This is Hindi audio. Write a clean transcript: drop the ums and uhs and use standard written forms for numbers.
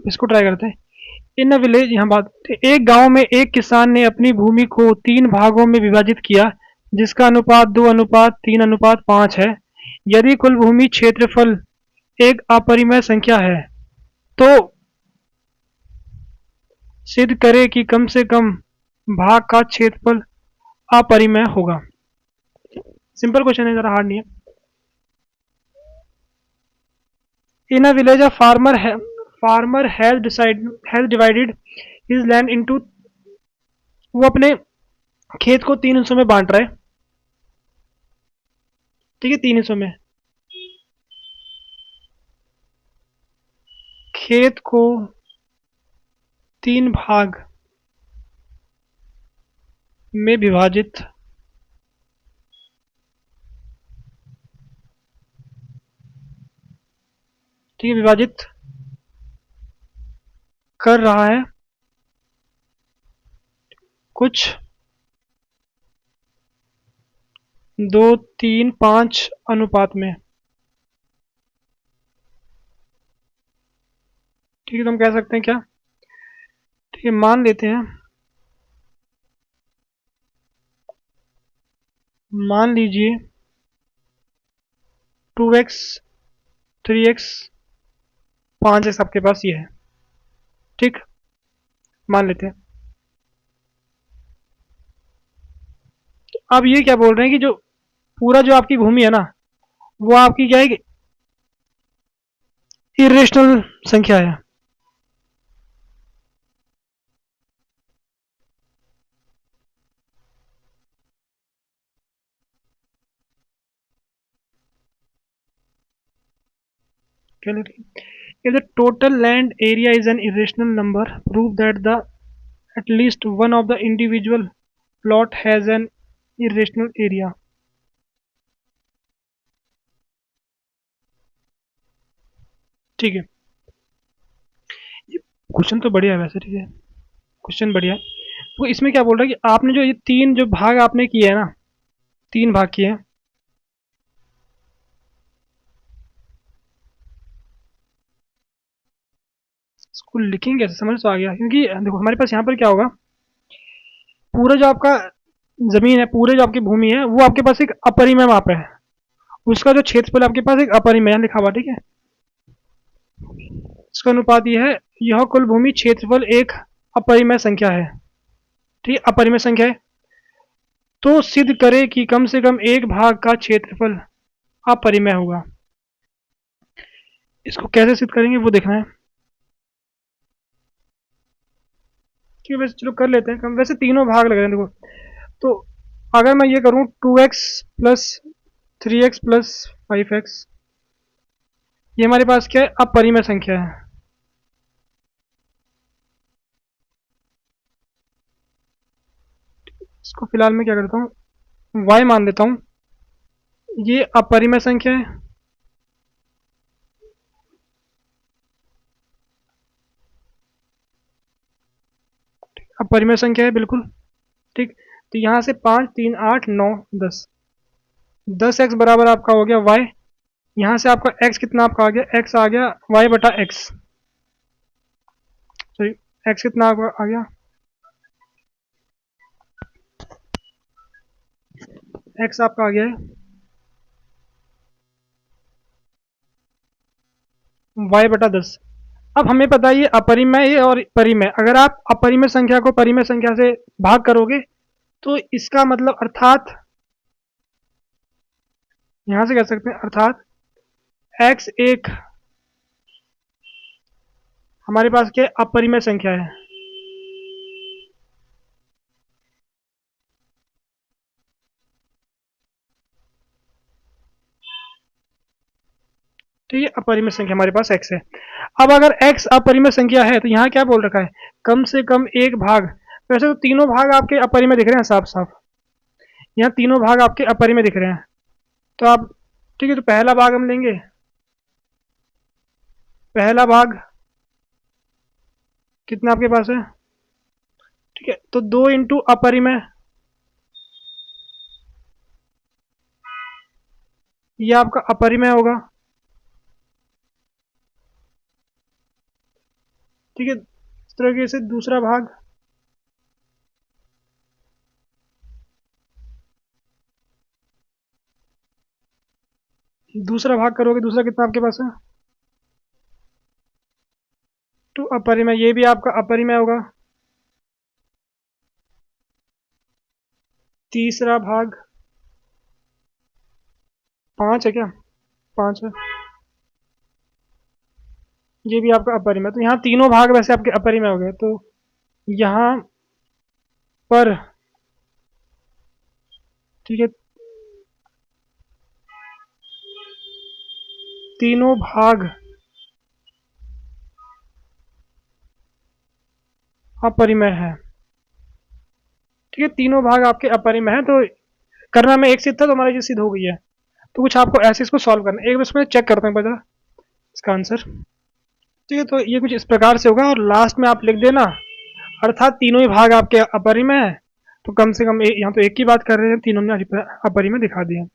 इसको ट्राई करते हैं। इन अ विलेज, यहाँ बात, एक गांव में एक किसान ने अपनी भूमि को 3 भागों में विभाजित किया, जिसका अनुपात 2:3:5 है। यदि कुल भूमि क्षेत्रफल एक अपरिमेय संख्या है, तो सिद्ध करे कि कम से कम भाग का क्षेत्रफल अपरिमेय होगा। सिंपल क्वेश्चन है, जरा हार्ड नहीं है। In a village a farmer has divided his land into, वो अपने खेत को 3 हिस्सों में बांट रहा है। ठीक है, 3 हिस्सों में खेत को 3 भाग में विभाजित, ठीक है, विभाजित कर रहा है, कुछ 2:3:5 अनुपात में। ठीक है, तो हम कह सकते हैं क्या, ठीक है, मान लेते हैं, मान लीजिए 2x 3x 5x आपके पास ये है। ठीक, मान लेते हैं। अब ये क्या बोल रहे हैं कि जो पूरा जो आपकी भूमि है ना, वो आपकी क्या है, इरेशनल संख्या है। क्या लिख रही है? If the total land area is an irrational number, prove that the at least one of the individual plot has an irrational area. ठीक है, ये क्वेश्चन तो बढ़िया है वैसे। ठीक है, क्वेश्चन बढ़िया है। तो इसमें क्या बोल रहा है कि आपने जो ये 3 जो भाग आपने किए हैं ना, 3 भाग किए हैं, इसको लिखेंगे कैसे, समझ तो आ गया। क्योंकि देखो हमारे पास यहाँ पर क्या होगा, पूरा जो आपका जमीन है, पूरे जो आपकी भूमि है, वो आपके पास एक अपरिमेय माप है। उसका जो क्षेत्रफल आपके पास एक अपरिमेय लिखा हुआ। ठीक है, इसका अनुपात ये है, यह कुल भूमि क्षेत्रफल एक अपरिमेय संख्या है। ठीक है, अपरिमेय संख्या है, तो सिद्ध करे कि कम से कम एक भाग का क्षेत्रफल अपरिमेय होगा। इसको कैसे सिद्ध करेंगे वो देखना है। कि वैसे चलो कर लेते हैं, कम वैसे तीनों भाग लग रहे हैं देखो। तो अगर मैं ये करूं 2x + 3x + 5x, ये हमारे पास क्या है, अपरिमेय संख्या है। इसको फिलहाल मैं क्या करता हूँ, y मान लेता हूँ, ये अपरिमेय संख्या है। अपरिमेय संख्या है बिल्कुल। ठीक, तो यहाँ से 5 3 8 9 10, 10x बराबर आपका हो गया y। यहाँ से आपका x कितना आपका आ गया, x आ गया y/x। सॉरी, x कितना आपका आ गया, x आपका आ गया है y/10। अब हमें पता है ये अपरिमेय और परिमेय, अगर आप अपरिमेय संख्या को परिमेय संख्या से भाग करोगे, तो इसका मतलब अर्थात यहां से कह सकते हैं, अर्थात x एक हमारे पास क्या अपरिमेय संख्या है। ठीक है, अपरिमेय संख्या हमारे पास x है। अब अगर x अपरिमेय संख्या है, तो यहाँ क्या बोल रखा है, कम से कम एक भाग। वैसे तो तीनों भाग आपके अपरिमेय दिख रहे हैं साफ साफ, यहाँ तीनों भाग आपके अपरिमेय दिख रहे हैं। तो आप, ठीक है, तो पहला भाग हम लेंगे, पहला भाग कितना आपके पास है, ठीक है, तो 2 × अपरिमेय, ये आपका अपरिमेय होगा। ठीक है, इस तरीके से दूसरा भाग, दूसरा भाग करोगे, दूसरा कितना आपके पास है, तो अपरिमेय, ये भी आपका अपरिमेय होगा। तीसरा भाग 5 है क्या, 5 है, ये भी आपका अपरिमेय। तो यहाँ तीनों भाग वैसे आपके अपरिमेय हो गए। तो यहाँ पर, ठीक है, तीनों भाग अपरिमेय है। ठीक है, तीनों भाग आपके अपरिमेय है। तो करना में एक सिद्ध था, तो हमारी चीज सिद्ध हो गई है। तो कुछ आपको ऐसे इसको सॉल्व करना है। एक बार इसमें चेक करते हैं बता इसका आंसर। ठीक है, तो ये कुछ इस प्रकार से होगा, और लास्ट में आप लिख देना अर्थात तीनों ही भाग आपके अपरिमेय है। तो कम से कम यहाँ तो एक की बात कर रहे हैं, तीनों ने अपरिमेय दिखा दिया।